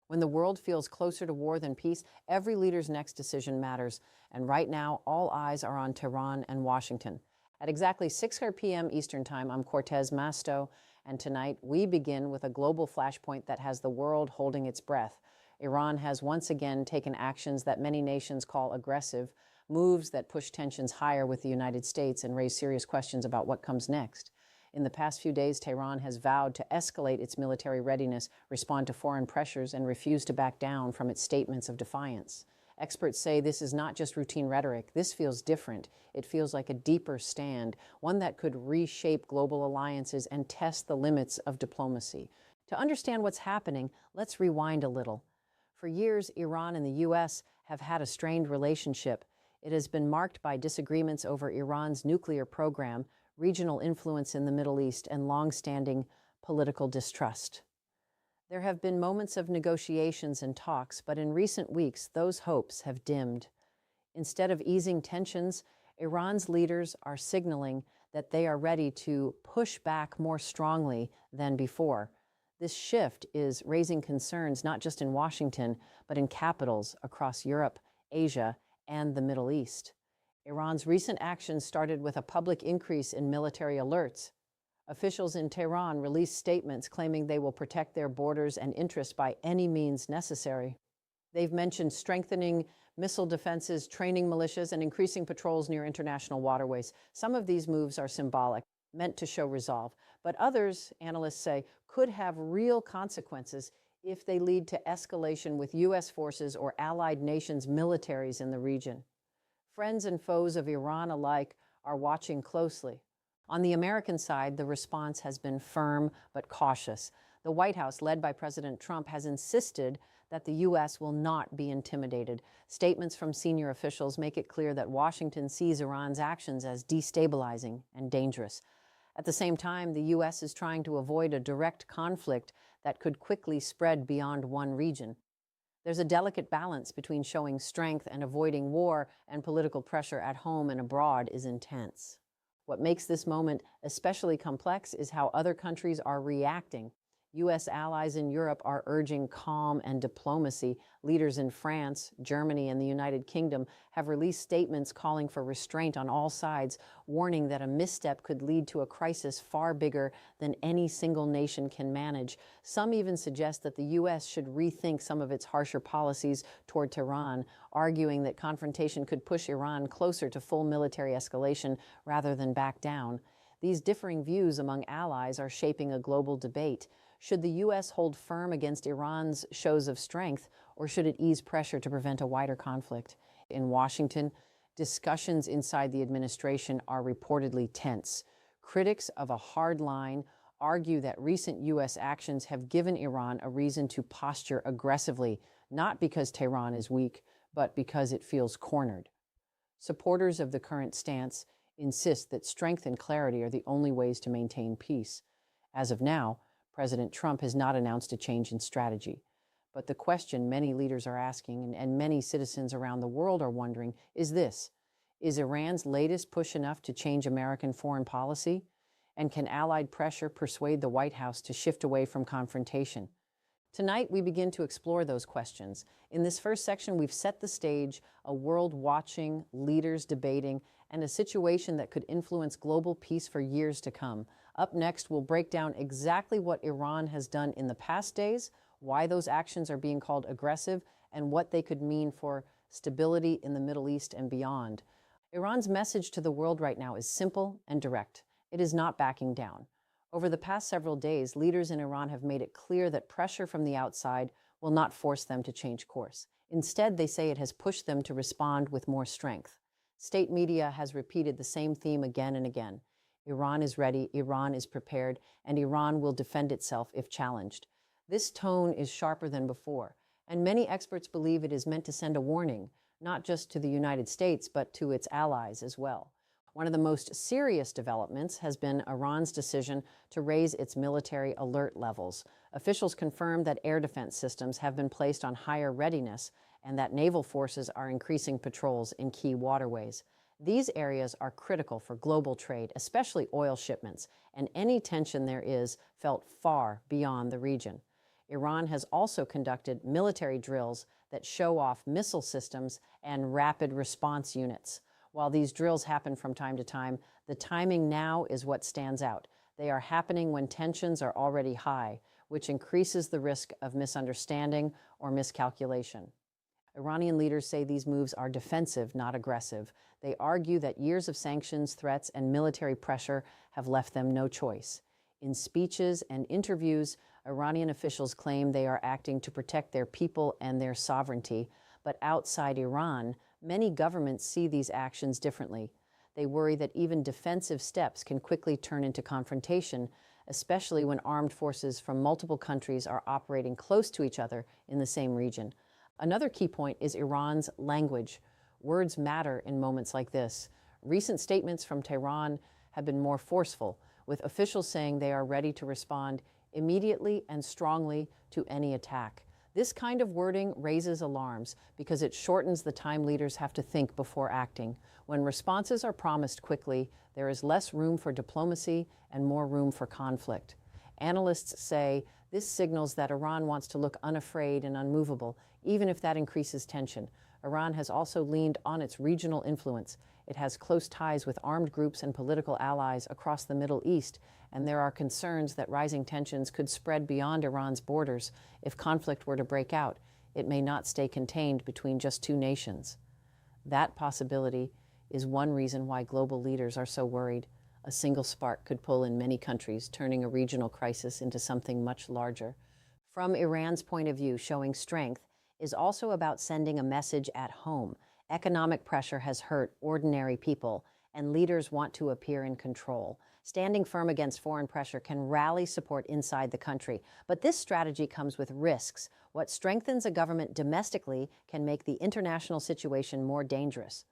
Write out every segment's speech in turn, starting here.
When the world feels closer to war than peace, every leader's next decision matters. And right now, all eyes are on Tehran and Washington. At exactly 6 p.m. Eastern Time, I'm Cortez Masto, and tonight we begin with a global flashpoint that has the world holding its breath. Iran has once again taken actions that many nations call aggressive, moves that push tensions higher with the United States and raise serious questions about what comes next. In the past few days, Tehran has vowed to escalate its military readiness, respond to foreign pressures, and refuse to back down from its statements of defiance. Experts say this is not just routine rhetoric. This feels different. It feels like a deeper stand, one that could reshape global alliances and test the limits of diplomacy. To understand what's happening, let's rewind a little. For years, Iran and the U.S. have had a strained relationship. It has been marked by disagreements over Iran's nuclear program, regional influence in the Middle East, and long-standing political distrust. There have been moments of negotiations and talks, but in recent weeks, those hopes have dimmed. Instead of easing tensions, Iran's leaders are signaling that they are ready to push back more strongly than before. This shift is raising concerns not just in Washington, but in capitals across Europe, Asia, and the Middle East. Iran's recent actions started with a public increase in military alerts. Officials in Tehran released statements claiming they will protect their borders and interests by any means necessary. They've mentioned strengthening missile defenses, training militias, and increasing patrols near international waterways. Some of these moves are symbolic, meant to show resolve, but others, analysts say, could have real consequences if they lead to escalation with U.S. forces or allied nations' militaries in the region. Friends and foes of Iran alike are watching closely. On the American side, the response has been firm but cautious. The White House, led by President Trump, has insisted that the U.S. will not be intimidated. Statements from senior officials make it clear that Washington sees Iran's actions as destabilizing and dangerous. At the same time, the U.S. is trying to avoid a direct conflict that could quickly spread beyond one region. There's a delicate balance between showing strength and avoiding war, and political pressure at home and abroad is intense. What makes this moment especially complex is how other countries are reacting. U.S. allies in Europe are urging calm and diplomacy. Leaders in France, Germany, and the United Kingdom have released statements calling for restraint on all sides, warning that a misstep could lead to a crisis far bigger than any single nation can manage. Some even suggest that the U.S. should rethink some of its harsher policies toward Tehran, arguing that confrontation could push Iran closer to full military escalation rather than back down. These differing views among allies are shaping a global debate. Should the U.S. hold firm against Iran's shows of strength, or should it ease pressure to prevent a wider conflict? In Washington, discussions inside the administration are reportedly tense. Critics of a hard line argue that recent U.S. actions have given Iran a reason to posture aggressively, not because Tehran is weak, but because it feels cornered. Supporters of the current stance insist that strength and clarity are the only ways to maintain peace. As of now, President Trump has not announced a change in strategy. But the question many leaders are asking, and many citizens around the world are wondering, is this: is Iran's latest push enough to change American foreign policy? And can allied pressure persuade the White House to shift away from confrontation? Tonight, we begin to explore those questions. In this first section, we've set the stage, a world watching, leaders debating, and a situation that could influence global peace for years to come. Up next, we'll break down exactly what Iran has done in the past days, why those actions are being called aggressive, and what they could mean for stability in the Middle East and beyond. Iran's message to the world right now is simple and direct. It is not backing down. Over the past several days, leaders in Iran have made it clear that pressure from the outside will not force them to change course. Instead, they say it has pushed them to respond with more strength. State media has repeated the same theme again and again. Iran is ready, Iran is prepared, and Iran will defend itself if challenged. This tone is sharper than before, and many experts believe it is meant to send a warning, not just to the United States, but to its allies as well. One of the most serious developments has been Iran's decision to raise its military alert levels. Officials confirmed that air defense systems have been placed on higher readiness and that naval forces are increasing patrols in key waterways. These areas are critical for global trade, especially oil shipments, and any tension there is felt far beyond the region. Iran has also conducted military drills that show off missile systems and rapid response units. While these drills happen from time to time, the timing now is what stands out. They are happening when tensions are already high, which increases the risk of misunderstanding or miscalculation. Iranian leaders say these moves are defensive, not aggressive. They argue that years of sanctions, threats, and military pressure have left them no choice. In speeches and interviews, Iranian officials claim they are acting to protect their people and their sovereignty. But outside Iran, many governments see these actions differently. They worry that even defensive steps can quickly turn into confrontation, especially when armed forces from multiple countries are operating close to each other in the same region. Another key point is Iran's language. Words matter in moments like this. Recent statements from Tehran have been more forceful, with officials saying they are ready to respond immediately and strongly to any attack. This kind of wording raises alarms because it shortens the time leaders have to think before acting. When responses are promised quickly, there is less room for diplomacy and more room for conflict. Analysts say this signals that Iran wants to look unafraid and unmovable, even if that increases tension. Iran has also leaned on its regional influence. It has close ties with armed groups and political allies across the Middle East, and there are concerns that rising tensions could spread beyond Iran's borders. If conflict were to break out, it may not stay contained between just two nations. That possibility is one reason why global leaders are so worried. A single spark could pull in many countries, turning a regional crisis into something much larger. From Iran's point of view, showing strength is also about sending a message at home. Economic pressure has hurt ordinary people, and leaders want to appear in control. Standing firm against foreign pressure can rally support inside the country, but this strategy comes with risks. What strengthens a government domestically can make the international situation more dangerous.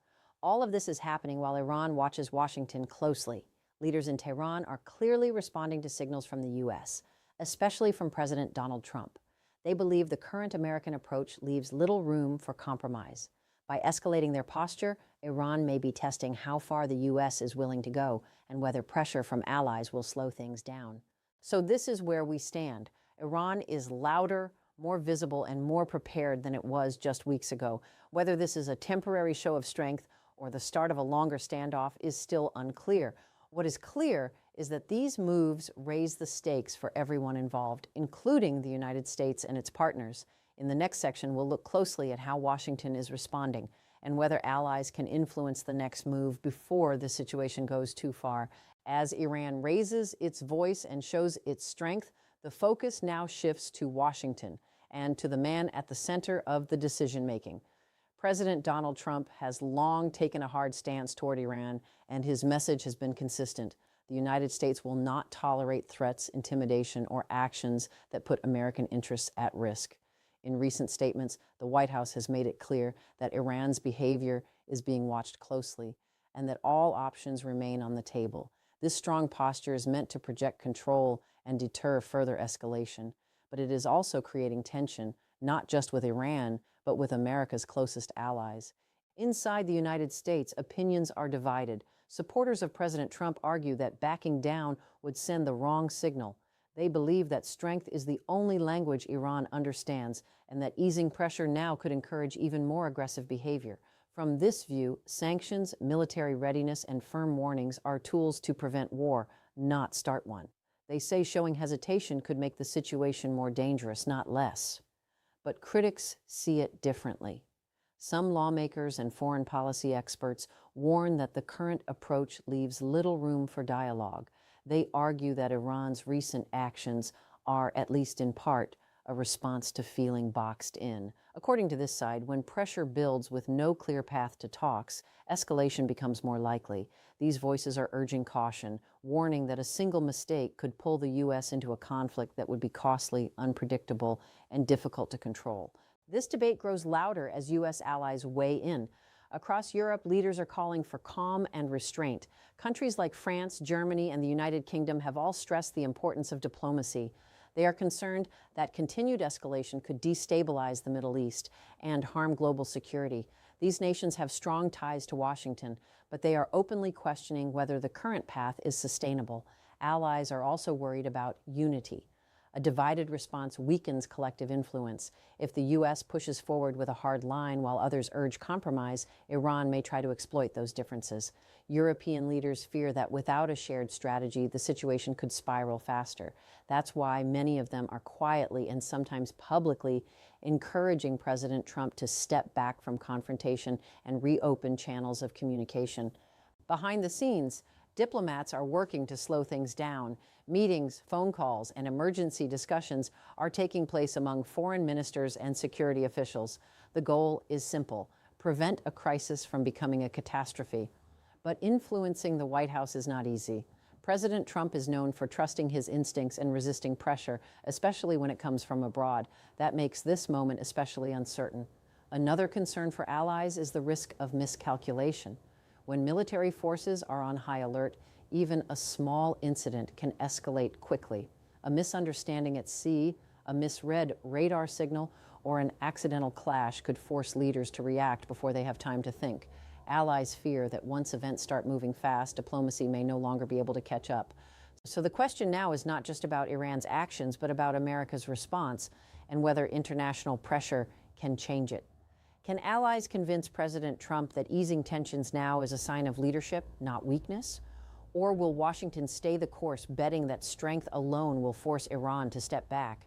All of this is happening while Iran watches Washington closely. Leaders in Tehran are clearly responding to signals from the U.S., especially from President Donald Trump. They believe the current American approach leaves little room for compromise. By escalating their posture, Iran may be testing how far the U.S. is willing to go and whether pressure from allies will slow things down. So this is where we stand. Iran is louder, more visible, and more prepared than it was just weeks ago. Whether this is a temporary show of strength or the start of a longer standoff is still unclear. What is clear is that these moves raise the stakes for everyone involved, including the United States and its partners. In the next section, we'll look closely at how Washington is responding and whether allies can influence the next move before the situation goes too far. As Iran raises its voice and shows its strength, the focus now shifts to Washington and to the man at the center of the decision-making. President Donald Trump has long taken a hard stance toward Iran, and his message has been consistent. The United States will not tolerate threats, intimidation, or actions that put American interests at risk. In recent statements, the White House has made it clear that Iran's behavior is being watched closely and that all options remain on the table. This strong posture is meant to project control and deter further escalation, but it is also creating tension, not just with Iran, but with America's closest allies. Inside the United States, opinions are divided. Supporters of President Trump argue that backing down would send the wrong signal. They believe that strength is the only language Iran understands, and that easing pressure now could encourage even more aggressive behavior. From this view, sanctions, military readiness, and firm warnings are tools to prevent war, not start one. They say showing hesitation could make the situation more dangerous, not less. But critics see it differently. Some lawmakers and foreign policy experts warn that the current approach leaves little room for dialogue. They argue that Iran's recent actions are, at least in part, a response to feeling boxed in. According to this side, when pressure builds with no clear path to talks, escalation becomes more likely. These voices are urging caution, warning that a single mistake could pull the U.S. into a conflict that would be costly, unpredictable, and difficult to control. This debate grows louder as U.S. allies weigh in. Across Europe, leaders are calling for calm and restraint. Countries like France, Germany, and the United Kingdom have all stressed the importance of diplomacy. They are concerned that continued escalation could destabilize the Middle East and harm global security. These nations have strong ties to Washington, but they are openly questioning whether the current path is sustainable. Allies are also worried about unity. A divided response weakens collective influence. If the U.S. pushes forward with a hard line while others urge compromise, Iran may try to exploit those differences. European leaders fear that without a shared strategy, the situation could spiral faster. That's why many of them are quietly and sometimes publicly encouraging President Trump to step back from confrontation and reopen channels of communication. Behind the scenes, diplomats are working to slow things down. Meetings, phone calls, and emergency discussions are taking place among foreign ministers and security officials. The goal is simple: prevent a crisis from becoming a catastrophe. But influencing the White House is not easy. President Trump is known for trusting his instincts and resisting pressure, especially when it comes from abroad. That makes this moment especially uncertain. Another concern for allies is the risk of miscalculation. When military forces are on high alert, even a small incident can escalate quickly. A misunderstanding at sea, a misread radar signal, or an accidental clash could force leaders to react before they have time to think. Allies fear that once events start moving fast, diplomacy may no longer be able to catch up. So the question now is not just about Iran's actions, but about America's response and whether international pressure can change it. Can allies convince President Trump that easing tensions now is a sign of leadership, not weakness? Or will Washington stay the course, betting that strength alone will force Iran to step back?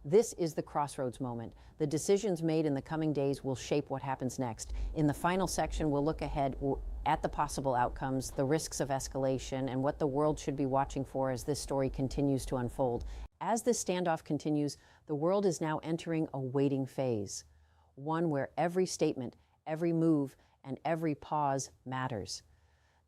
This is the crossroads moment. The decisions made in the coming days will shape what happens next. In the final section, we'll look ahead at the possible outcomes, the risks of escalation, and what the world should be watching for as this story continues to unfold. As this standoff continues, the world is now entering a waiting phase, one where every statement, every move, and every pause matters.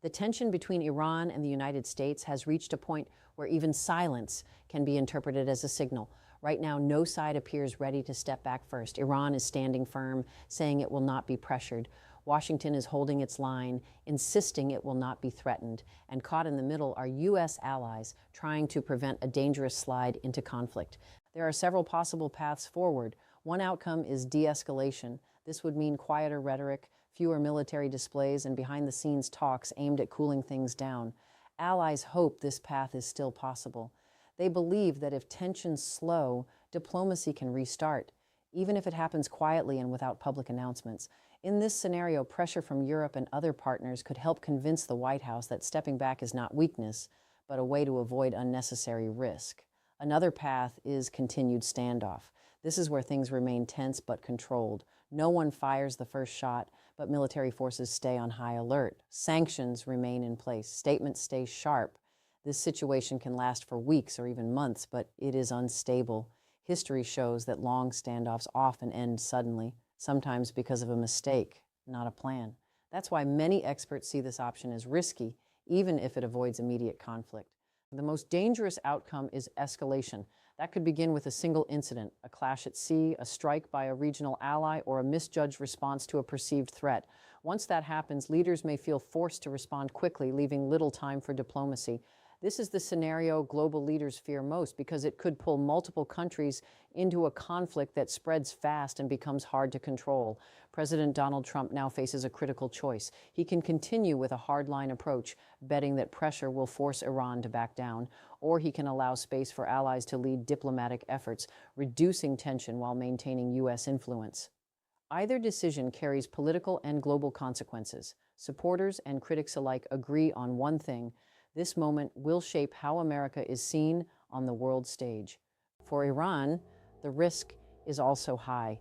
The tension between Iran and the United States has reached a point where even silence can be interpreted as a signal. Right now, no side appears ready to step back first. Iran is standing firm, saying it will not be pressured. Washington is holding its line, insisting it will not be threatened. And caught in the middle are U.S. allies trying to prevent a dangerous slide into conflict. There are several possible paths forward. One outcome is de-escalation. This would mean quieter rhetoric, fewer military displays, and behind-the-scenes talks aimed at cooling things down. Allies hope this path is still possible. They believe that if tensions slow, diplomacy can restart, even if it happens quietly and without public announcements. In this scenario, pressure from Europe and other partners could help convince the White House that stepping back is not weakness, but a way to avoid unnecessary risk. Another path is continued standoff. This is where things remain tense but controlled. No one fires the first shot, but military forces stay on high alert. Sanctions remain in place. Statements stay sharp. This situation can last for weeks or even months, but it is unstable. History shows that long standoffs often end suddenly, sometimes because of a mistake, not a plan. That's why many experts see this option as risky, even if it avoids immediate conflict. The most dangerous outcome is escalation. That could begin with a single incident, a clash at sea, a strike by a regional ally, or a misjudged response to a perceived threat. Once that happens, leaders may feel forced to respond quickly, leaving little time for diplomacy. This is the scenario global leaders fear most because it could pull multiple countries into a conflict that spreads fast and becomes hard to control. President Donald Trump now faces a critical choice. He can continue with a hardline approach, betting that pressure will force Iran to back down, or he can allow space for allies to lead diplomatic efforts, reducing tension while maintaining U.S. influence. Either decision carries political and global consequences. Supporters and critics alike agree on one thing: this moment will shape how America is seen on the world stage. For Iran, the risk is also high.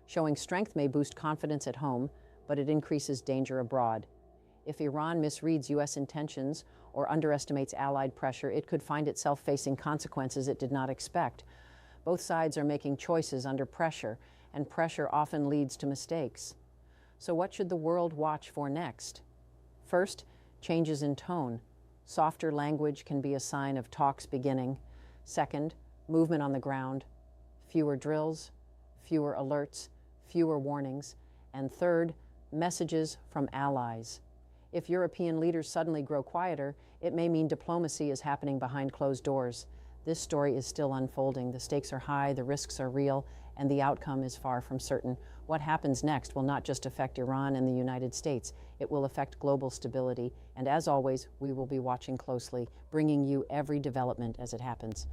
Showing strength may boost confidence at home, but it increases danger abroad. If Iran misreads U.S. intentions or underestimates allied pressure, it could find itself facing consequences it did not expect. Both sides are making choices under pressure, and pressure often leads to mistakes. So what should the world watch for next? First, changes in tone. Softer language can be a sign of talks beginning. Second, movement on the ground. Fewer drills, fewer alerts, fewer warnings. And third, messages from allies. If European leaders suddenly grow quieter, it may mean diplomacy is happening behind closed doors. This story is still unfolding. The stakes are high, the risks are real, and the outcome is far from certain. What happens next will not just affect Iran and the United States. It will affect global stability. And as always, we will be watching closely, bringing you every development as it happens.